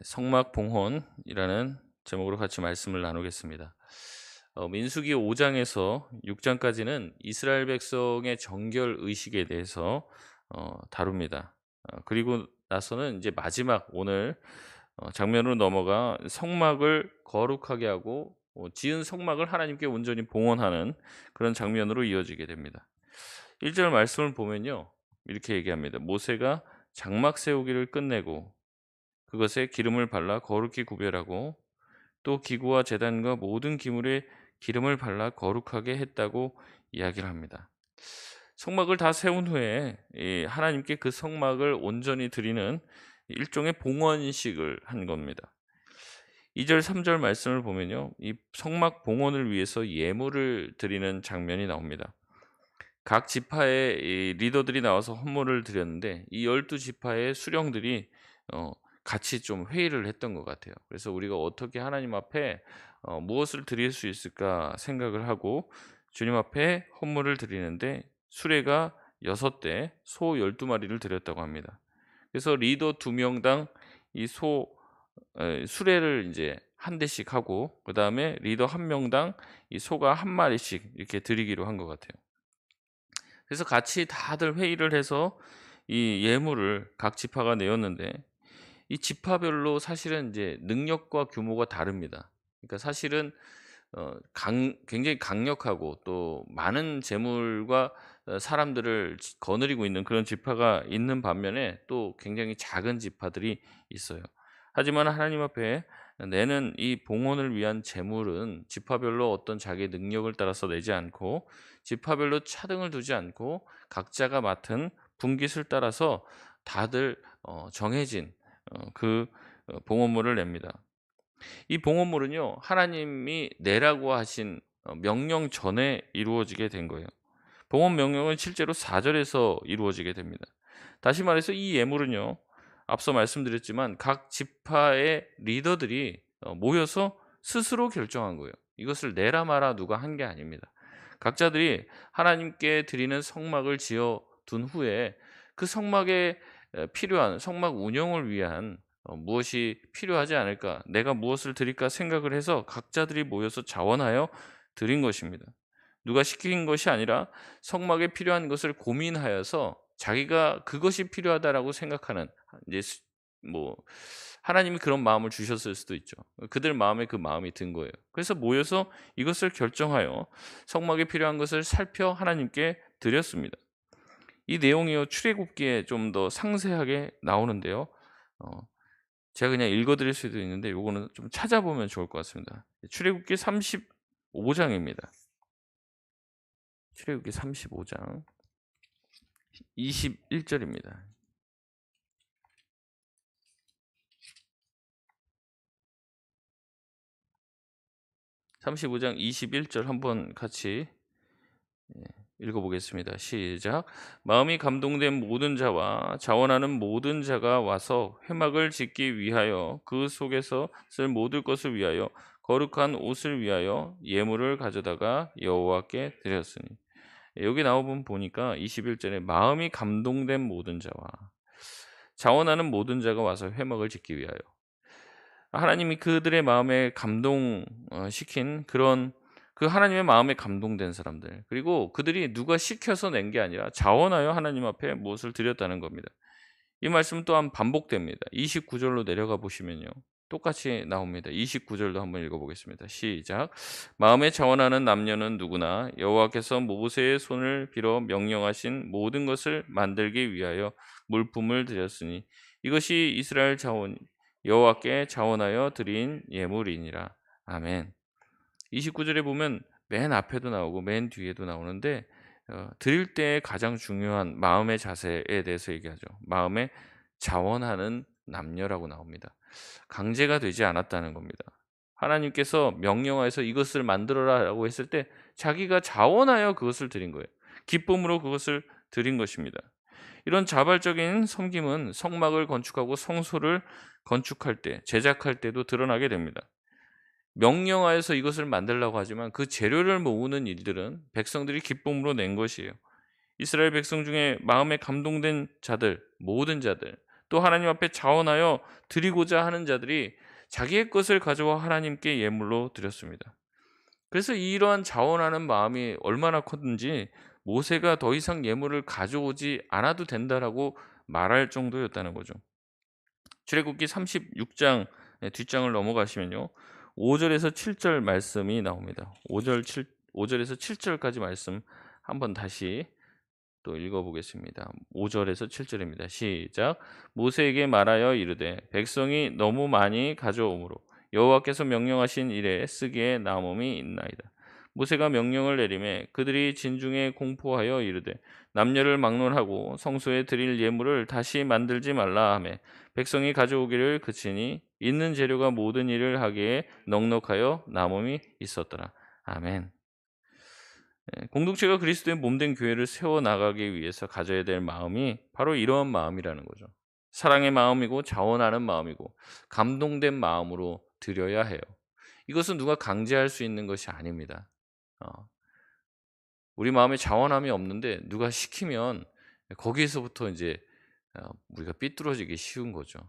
성막봉헌이라는 제목으로 같이 말씀을 나누겠습니다. 민수기 5장에서 6장까지는 이스라엘 백성의 정결 의식에 대해서 다룹니다. 그리고 나서는 이제 마지막 오늘 장면으로 넘어가 성막을 거룩하게 하고 지은 성막을 하나님께 온전히 봉헌하는 그런 장면으로 이어지게 됩니다. 1절 말씀을 보면요. 이렇게 얘기합니다. 모세가 장막 세우기를 끝내고 그것에 기름을 발라 거룩히 구별하고 또 기구와 제단과 모든 기물에 기름을 발라 거룩하게 했다고 이야기를 합니다. 성막을 다 세운 후에 이 하나님께 그 성막을 온전히 드리는 일종의 봉헌식을 한 겁니다. 2절 3절 말씀을 보면요. 이 성막 봉헌을 위해서 예물을 드리는 장면이 나옵니다. 각 지파의 이 리더들이 나와서 헌물을 드렸는데 이 12지파의 수령들이 어 같이 좀 회의를 했던 것 같아요. 그래서 우리가 어떻게 하나님 앞에 무엇을 드릴 수 있을까 생각을 하고 주님 앞에 헌물을 드리는데 수레가 6대, 소 12마리를 드렸다고 합니다. 그래서 리더 2명당 이 수레를 이제 한 대씩 하고 그다음에 리더 1명당 이 소가 1마리씩 이렇게 드리기로 한 것 같아요. 그래서 같이 다들 회의를 해서 이 예물을 각 지파가 내었는데 이 지파별로 사실은 이제 능력과 규모가 다릅니다. 그러니까 사실은 강 굉장히 강력하고 또 많은 재물과 사람들을 거느리고 있는 그런 지파가 있는 반면에 또 굉장히 작은 지파들이 있어요. 하지만 하나님 앞에 내는 이 봉헌을 위한 재물은 지파별로 어떤 자기의 능력을 따라서 내지 않고 지파별로 차등을 두지 않고 각자가 맡은 분깃을 따라서 다들 정해진 봉헌물을 냅니다. 이 봉헌물은요. 하나님이 내라고 하신 명령 전에 이루어지게 된 거예요. 봉헌 명령은 실제로 4 절에서 이루어지게 됩니다. 다시 말해서 이 예물은요. 앞서 말씀드렸지만 각 지파의 리더들이 모여서 스스로 결정한 거예요. 이것을 내라 마라 누가 한 게 아닙니다. 각자들이 하나님께 드리는 성막을 지어 둔 후에 그 성막에 필요한 성막 운영을 위한 무엇이 필요하지 않을까? 내가 무엇을 드릴까 생각을 해서 각자들이 모여서 자원하여 드린 것입니다. 누가 시킨 것이 아니라 성막에 필요한 것을 고민하여서 자기가 그것이 필요하다라고 생각하는 이제 뭐 하나님이 그런 마음을 주셨을 수도 있죠. 그들 마음에 그 마음이 든 거예요. 그래서 모여서 이것을 결정하여 성막에 필요한 것을 살펴 하나님께 드렸습니다. 이 내용이요 출애굽기에 좀 더 상세하게 나오는데요. 어 제가 그냥 읽어 드릴 수도 있는데 요거는 좀 찾아보면 좋을 것 같습니다. 출애굽기 35 장입니다. 출애굽기 35장 21 절입니다. 35장 21절 한번 같이 읽어 보겠습니다. 시작. 마음이 감동된 모든 자와 자원하는 모든 자가 와서 회막을 짓기 위하여 그 속에서 쓸 모든 것을 위하여 거룩한 옷을 위하여 예물을 가져다가 여호와께 드렸으니. 여기 나오면 보니까 21절에 마음이 감동된 모든 자와 자원하는 모든 자가 와서 회막을 짓기 위하여 하나님이 그들의 마음에 감동 시킨 그런 그 하나님의 마음에 감동된 사람들 그리고 그들이 누가 시켜서 낸 게 아니라 자원하여 하나님 앞에 무엇을 드렸다는 겁니다. 이 말씀은 또한 반복됩니다. 29절로 내려가 보시면요. 똑같이 나옵니다. 29절도 한번 읽어보겠습니다. 시작. 마음에 자원하는 남녀는 누구나 여호와께서 모세의 손을 빌어 명령하신 모든 것을 만들기 위하여 물품을 드렸으니 이것이 이스라엘 자원 여호와께 자원하여 드린 예물이니라. 아멘. 29절에 보면 맨 앞에도 나오고 맨 뒤에도 나오는데 드릴 때 가장 중요한 마음의 자세에 대해서 얘기하죠. 마음에 자원하는 남녀라고 나옵니다. 강제가 되지 않았다는 겁니다. 하나님께서 명령하여서 이것을 만들어라라고 했을 때 자기가 자원하여 그것을 드린 거예요. 기쁨으로 그것을 드린 것입니다. 이런 자발적인 섬김은 성막을 건축하고 성소를 건축할 때, 제작할 때도 드러나게 됩니다. 명령하여서 이것을 만들라고 하지만 그 재료를 모으는 일들은 백성들이 기쁨으로 낸 것이에요. 이스라엘 백성 중에 마음에 감동된 자들, 모든 자들, 또 하나님 앞에 자원하여 드리고자 하는 자들이 자기의 것을 가져와 하나님께 예물로 드렸습니다. 그래서 이러한 자원하는 마음이 얼마나 컸는지 모세가 더 이상 예물을 가져오지 않아도 된다라고 말할 정도였다는 거죠. 출애굽기 36장 뒷장을 넘어가시면요. 5절에서 7절 말씀이 나옵니다. 5절에서 7절까지 말씀 한번 다시 또 읽어보겠습니다. 5절에서 7절입니다. 시작. 모세에게 말하여 이르되 백성이 너무 많이 가져오므로 여호와께서 명령하신 일에 쓰기에 남음이 있나이다. 모세가 명령을 내리매 그들이 진중에 공포하여 이르되 남녀를 막론하고 성소에 드릴 예물을 다시 만들지 말라 하며 백성이 가져오기를 그치니 있는 재료가 모든 일을 하기에 넉넉하여 남음이 있었더라. 아멘. 공동체가 그리스도의 몸된 교회를 세워나가기 위해서 가져야 될 마음이 바로 이러한 마음이라는 거죠. 사랑의 마음이고 자원하는 마음이고 감동된 마음으로 드려야 해요. 이것은 누가 강제할 수 있는 것이 아닙니다. 어, 우리 마음에 자원함이 없는데 누가 시키면 거기에서부터 이제 우리가 삐뚤어지기 쉬운 거죠.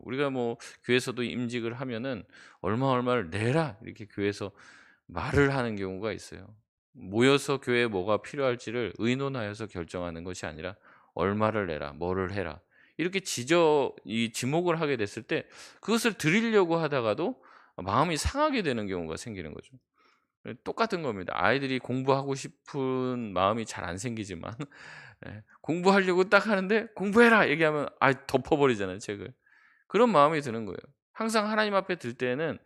우리가 뭐 교회에서도 임직을 하면은 얼마를 내라 이렇게 교회에서 말을 하는 경우가 있어요. 모여서 교회에 뭐가 필요할지를 의논하여서 결정하는 것이 아니라 얼마를 내라, 뭐를 해라. 이렇게 이 지목을 하게 됐을 때 그것을 드리려고 하다가도 마음이 상하게 되는 경우가 생기는 거죠. 똑같은 겁니다. 아이들이 공부하고 싶은 마음이 잘 안 생기지만 공부하려고 딱 하는데 "공부해라." 얘기하면 덮어버리잖아요, 책을. 그런 마음이 드는 거예요. 항상 하나님 앞에 들 때에는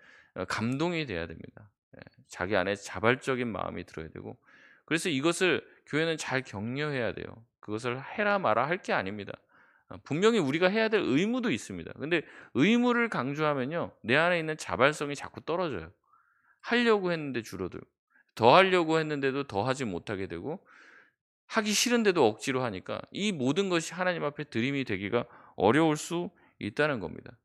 감동이 돼야 됩니다. 자기 안에 자발적인 마음이 들어야 되고 그래서 이것을 교회는 잘 격려해야 돼요. 그것을 해라 마라 할 게 아닙니다. 분명히 우리가 해야 될 의무도 있습니다. 근데 의무를 강조하면요. 내 안에 있는 자발성이 자꾸 떨어져요. 하려고 했는데 줄어들고 더 하려고 했는데도 더 하지 못하게 되고 하기 싫은데도 억지로 하니까 이 모든 것이 하나님 앞에 드림이 되기가 어려울 수 있다는 겁니다.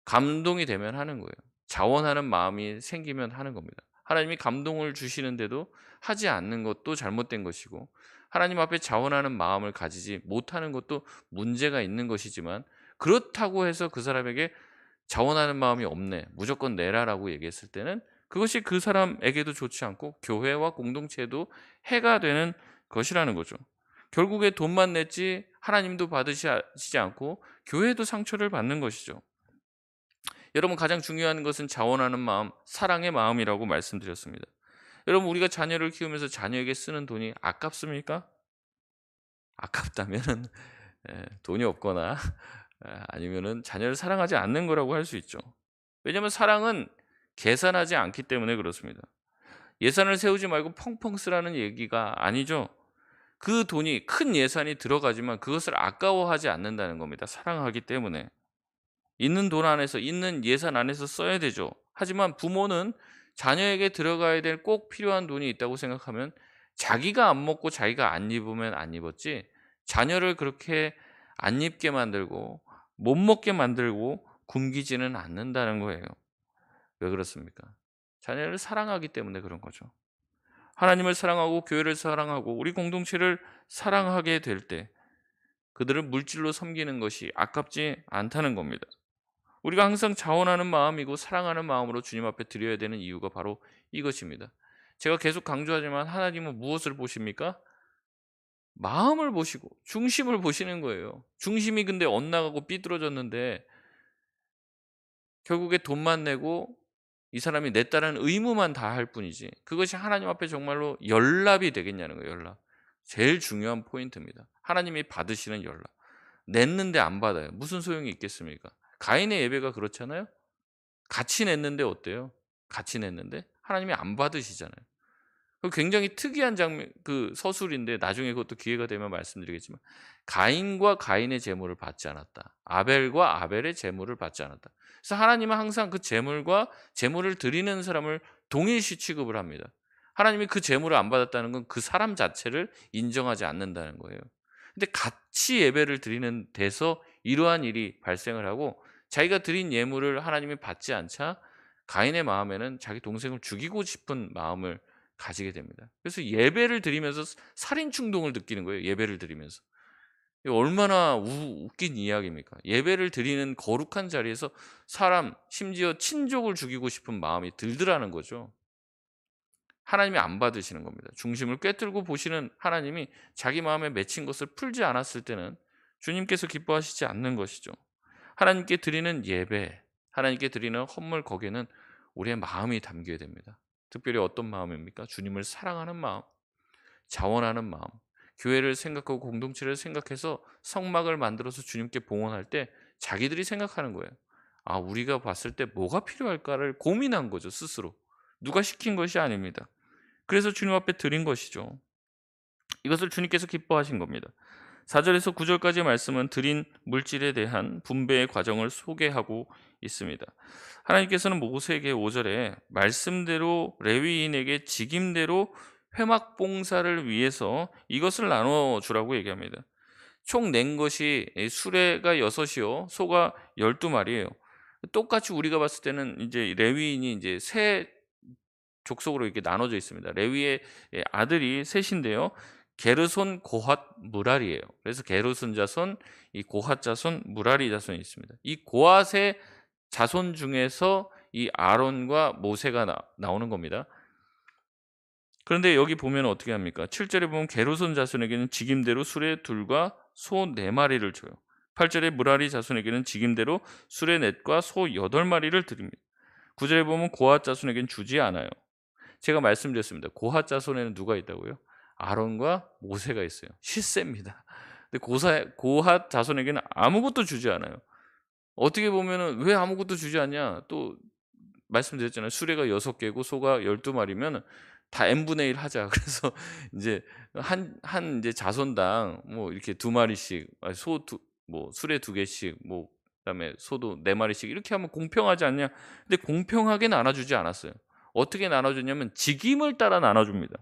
감동이 되면 하는 거예요. 자원하는 마음이 생기면 하는 겁니다. 하나님이 감동을 주시는데도 하지 않는 것도 잘못된 것이고 하나님 앞에 자원하는 마음을 가지지 못하는 것도 문제가 있는 것이지만 그렇다고 해서 그 사람에게 자원하는 마음이 없네, 무조건 내라라고 얘기했을 때는 그것이 그 사람에게도 좋지 않고 교회와 공동체에도 해가 되는 것이라는 거죠. 결국에 돈만 냈지 하나님도 받으시지 않고 교회도 상처를 받는 것이죠. 여러분 가장 중요한 것은 자원하는 마음, 사랑의 마음이라고 말씀드렸습니다. 여러분 우리가 자녀를 키우면서 자녀에게 쓰는 돈이 아깝습니까? 아깝다면은 돈이 없거나 아니면은 자녀를 사랑하지 않는 거라고 할 수 있죠. 왜냐하면 사랑은 계산하지 않기 때문에 그렇습니다. 예산을 세우지 말고 펑펑 쓰라는 얘기가 아니죠. 그 돈이 큰 예산이 들어가지만 그것을 아까워하지 않는다는 겁니다. 사랑하기 때문에. 있는 돈 안에서 있는 예산 안에서 써야 되죠. 하지만 부모는 자녀에게 들어가야 될 꼭 필요한 돈이 있다고 생각하면 자기가 안 먹고 자기가 안 입으면 안 입었지 자녀를 그렇게 안 입게 만들고 못 먹게 만들고 굶기지는 않는다는 거예요. 왜 그렇습니까? 자녀를 사랑하기 때문에 그런 거죠. 하나님을 사랑하고 교회를 사랑하고 우리 공동체를 사랑하게 될 때 그들을 물질로 섬기는 것이 아깝지 않다는 겁니다. 우리가 항상 자원하는 마음이고 사랑하는 마음으로 주님 앞에 드려야 되는 이유가 바로 이것입니다. 제가 계속 강조하지만 하나님은 무엇을 보십니까? 마음을 보시고 중심을 보시는 거예요. 중심이 근데 엇나가고 삐뚤어졌는데 결국에 돈만 내고 이 사람이 냈다는 의무만 다할 뿐이지 그것이 하나님 앞에 정말로 연락이 되겠냐는 거예요. 연락. 제일 중요한 포인트입니다. 하나님이 받으시는 연락. 냈는데 안 받아요. 무슨 소용이 있겠습니까? 가인의 예배가 그렇잖아요. 같이 냈는데 어때요? 같이 냈는데 하나님이 안 받으시잖아요. 굉장히 특이한 장면 서술인데 나중에 그것도 기회가 되면 말씀드리겠지만 가인과 가인의 제물을 받지 않았다. 아벨과 아벨의 제물을 받지 않았다. 그래서 하나님은 항상 그 제물과 제물을 드리는 사람을 동일시 취급을 합니다. 하나님이 그 제물을 안 받았다는 건 그 사람 자체를 인정하지 않는다는 거예요. 근데 같이 예배를 드리는 데서 이러한 일이 발생을 하고 자기가 드린 예물을 하나님이 받지 않자 가인의 마음에는 자기 동생을 죽이고 싶은 마음을 가지게 됩니다. 그래서 예배를 드리면서 살인 충동을 느끼는 거예요. 예배를 드리면서. 이 얼마나 웃긴 이야기입니까? 예배를 드리는 거룩한 자리에서 사람, 심지어 친족을 죽이고 싶은 마음이 들더라는 거죠. 하나님이 안 받으시는 겁니다. 중심을 꿰뚫고 보시는 하나님이 자기 마음에 맺힌 것을 풀지 않았을 때는 주님께서 기뻐하시지 않는 것이죠. 하나님께 드리는 예배, 하나님께 드리는 헌물, 거기에는 우리의 마음이 담겨야 됩니다. 특별히 어떤 마음입니까? 주님을 사랑하는 마음, 자원하는 마음, 교회를 생각하고 공동체를 생각해서 성막을 만들어서 주님께 봉헌할 때 자기들이 생각하는 거예요. 아, 우리가 봤을 때 뭐가 필요할까를 고민한 거죠, 스스로. 누가 시킨 것이 아닙니다. 그래서 주님 앞에 드린 것이죠. 이것을 주님께서 기뻐하신 겁니다. 4절에서 9절까지 말씀은 드린 물질에 대한 분배의 과정을 소개하고 있습니다. 하나님께서는 모세에게 5절에 말씀대로 레위인에게 직임대로 회막 봉사를 위해서 이것을 나눠 주라고 얘기합니다. 총 낸 것이 수레가 6이요, 소가 12마리예요. 똑같이 우리가 봤을 때는 이제 레위인이 이제 세 족속으로 이렇게 나눠져 있습니다. 레위의 아들이 셋인데요. 게르손, 고핫, 무랄이에요. 그래서 게르손 자손, 이 고핫 자손, 무랄이 자손이 있습니다. 이 고핫의 자손 중에서 이 아론과 모세가 나오는 겁니다. 그런데 여기 보면 어떻게 합니까? 7절에 보면 게르손 자손에게는 직임대로 수레 둘과 소 4마리를 줘요. 8절에 무라리 자손에게는 직임대로 수레 넷과 소 8마리를 드립니다. 9절에 보면 고핫 자손에게는 주지 않아요. 제가 말씀드렸습니다. 고핫 자손에는 누가 있다고요? 아론과 모세가 있어요. 실세입니다. 근데 고핫 자손에게는 아무것도 주지 않아요. 어떻게 보면은 왜 아무것도 주지 않냐? 또 말씀드렸잖아요. 수레가 6개고 소가 12마리면 다 n분의 1 하자. 그래서 이제 한 이제 자손당 뭐 이렇게 2마리씩, 뭐 수레 2개씩, 뭐 그다음에 소도 4마리씩 이렇게 하면 공평하지 않냐? 근데 공평하게 나눠 주지 않았어요. 어떻게 나눠 줬냐면 직임을 따라 나눠 줍니다.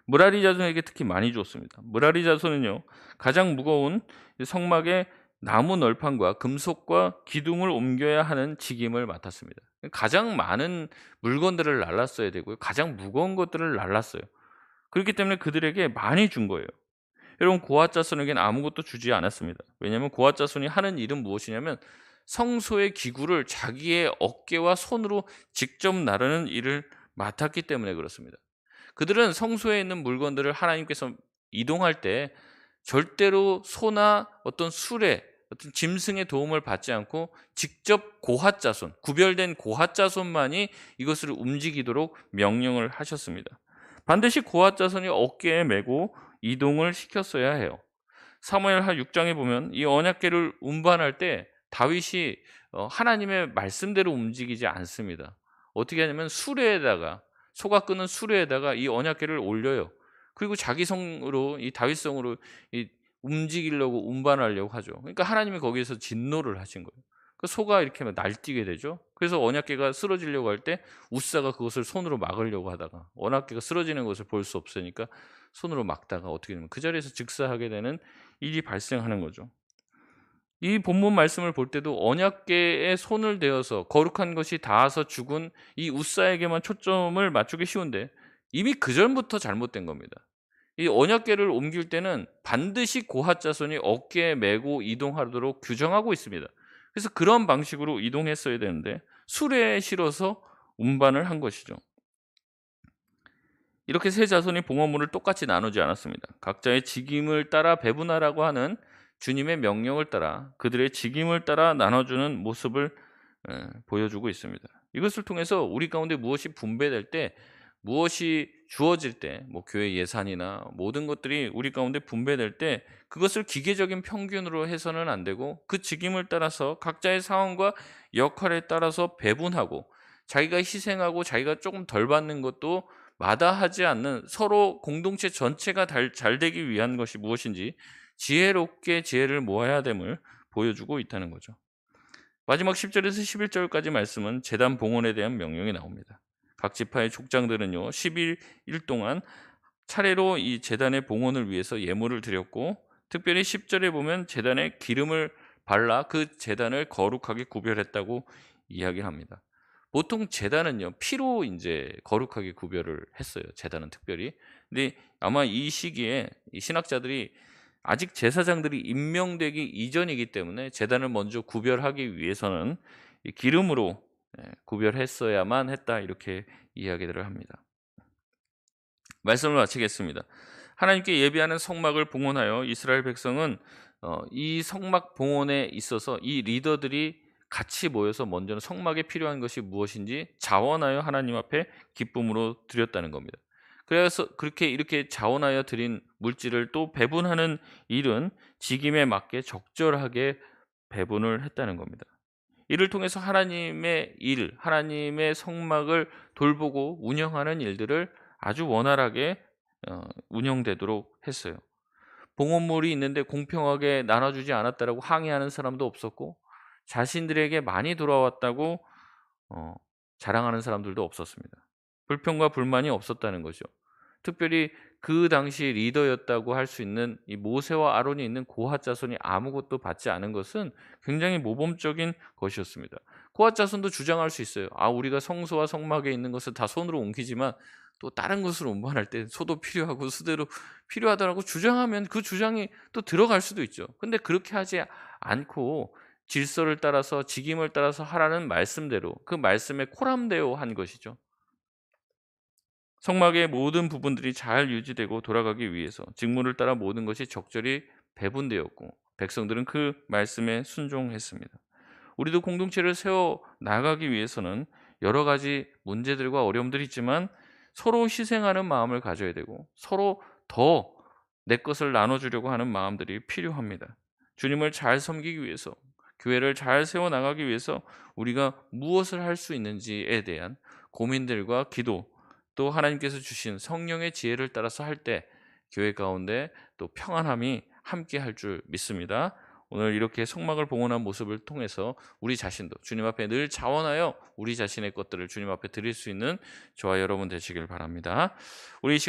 무라리 자손에게 특히 많이 줬습니다. 무라리 자손은요, 가장 무거운 성막의 나무 널판과 금속과 기둥을 옮겨야 하는 직임을 맡았습니다. 가장 많은 물건들을 날랐어야 되고요, 가장 무거운 것들을 날랐어요. 그렇기 때문에 그들에게 많이 준 거예요. 여러분, 고핫 자손에게는 아무것도 주지 않았습니다. 왜냐하면 고핫 자손이 하는 일은 무엇이냐면 성소의 기구를 자기의 어깨와 손으로 직접 나르는 일을 맡았기 때문에 그렇습니다. 그들은 성소에 있는 물건들을 하나님께서 이동할 때 절대로 소나 어떤 수레, 어떤 짐승의 도움을 받지 않고 직접 고핫 자손, 구별된 고핫 자손만이 이것을 움직이도록 명령을 하셨습니다. 반드시 고핫 자손이 어깨에 메고 이동을 시켰어야 해요. 사무엘하 6장에 보면 이 언약궤를 운반할 때 다윗이 하나님의 말씀대로 움직이지 않습니다. 어떻게 하냐면 수레에다가, 소가 끄는 수레에다가 이 언약궤를 올려요. 그리고 자기 성으로, 이 다윗 성으로 이 움직이려고 운반하려고 하죠. 그러니까 하나님이 거기에서 진노를 하신 거예요. 그 소가 이렇게 막 날뛰게 되죠. 그래서 언약궤가 쓰러지려고 할 때 웃사가 그것을 손으로 막으려고 하다가 언약궤가 쓰러지는 것을 볼 수 없으니까 손으로 막다가 어떻게 되면 그 자리에서 즉사하게 되는 일이 발생하는 거죠. 이 본문 말씀을 볼 때도 언약궤에 손을 대어서 거룩한 것이 닿아서 죽은 이 웃사에게만 초점을 맞추기 쉬운데 이미 그전부터 잘못된 겁니다. 이 언약궤를 옮길 때는 반드시 고핫 자손이 어깨에 메고 이동하도록 규정하고 있습니다. 그래서 그런 방식으로 이동했어야 되는데 수레에 실어서 운반을 한 것이죠. 이렇게 세 자손이 봉헌물을 똑같이 나누지 않았습니다. 각자의 직임을 따라 배분하라고 하는 주님의 명령을 따라 그들의 직임을 따라 나눠주는 모습을 보여주고 있습니다. 이것을 통해서 우리 가운데 무엇이 분배될 때, 무엇이 주어질 때, 뭐 교회 예산이나 모든 것들이 우리 가운데 분배될 때 그것을 기계적인 평균으로 해서는 안 되고 그 직임을 따라서 각자의 상황과 역할에 따라서 배분하고 자기가 희생하고 자기가 조금 덜 받는 것도 마다하지 않는, 서로 공동체 전체가 잘 되기 위한 것이 무엇인지 지혜롭게 지혜를 모아야 됨을 보여주고 있다는 거죠. 마지막 10절에서 11절까지 말씀은 제단 봉헌에 대한 명령이 나옵니다. 각 지파의 족장들은요 11일 동안 차례로 이 제단의 봉헌을 위해서 예물을 드렸고, 특별히 10절에 보면 제단에 기름을 발라 그 제단을 거룩하게 구별했다고 이야기합니다. 보통 제단은요 피로 이제 거룩하게 구별을 했어요. 제단은 특별히. 근데 아마 이 시기에 이 신학자들이 아직 제사장들이 임명되기 이전이기 때문에 제단을 먼저 구별하기 위해서는 이 기름으로 구별했어야만 했다, 이렇게 이야기들을 합니다. 말씀을 마치겠습니다. 하나님께 예비하는 성막을 봉헌하여 이스라엘 백성은 이 성막 봉헌에 있어서 이 리더들이 같이 모여서 먼저는 성막에 필요한 것이 무엇인지 자원하여 하나님 앞에 기쁨으로 드렸다는 겁니다. 그래서 그렇게 이렇게 자원하여 드린 물질을 또 배분하는 일은 직임에 맞게 적절하게 배분을 했다는 겁니다. 이를 통해서 하나님의 일, 하나님의 성막을 돌보고 운영하는 일들을 아주 원활하게 운영되도록 했어요. 봉헌물이 있는데 공평하게 나눠주지 않았다라고 항의하는 사람도 없었고, 자신들에게 많이 돌아왔다고 어 자랑하는 사람들도 없었습니다. 불평과 불만이 없었다는 거죠. 특별히 그 당시 리더였다고 할 수 있는 이 모세와 아론이 있는 고핫 자손이 아무것도 받지 않은 것은 굉장히 모범적인 것이었습니다. 고핫 자손도 주장할 수 있어요. 우리가 성소와 성막에 있는 것을 다 손으로 옮기지만 또 다른 것으로 운반할 때 소도 필요하고 수대로 필요하다라고 주장하면 그 주장이 또 들어갈 수도 있죠. 근데 그렇게 하지 않고 질서를 따라서 직임을 따라서 하라는 말씀대로 그 말씀에 코람되어 한 것이죠. 성막의 모든 부분들이 잘 유지되고 돌아가기 위해서 직무를 따라 모든 것이 적절히 배분되었고, 백성들은 그 말씀에 순종했습니다. 우리도 공동체를 세워 나가기 위해서는 여러 가지 문제들과 어려움들이 있지만 서로 희생하는 마음을 가져야 되고, 서로 더 내 것을 나눠주려고 하는 마음들이 필요합니다. 주님을 잘 섬기기 위해서, 교회를 잘 세워 나가기 위해서 우리가 무엇을 할 수 있는지에 대한 고민들과 기도, 또 하나님께서 주신 성령의 지혜를 따라서 할 때 교회 가운데 또 평안함이 함께 할 줄 믿습니다. 오늘 이렇게 성막을 봉헌한 모습을 통해서 우리 자신도 주님 앞에 늘 자원하여 우리 자신의 것들을 주님 앞에 드릴 수 있는 저와 여러분 되시길 바랍니다. 우리 이 시간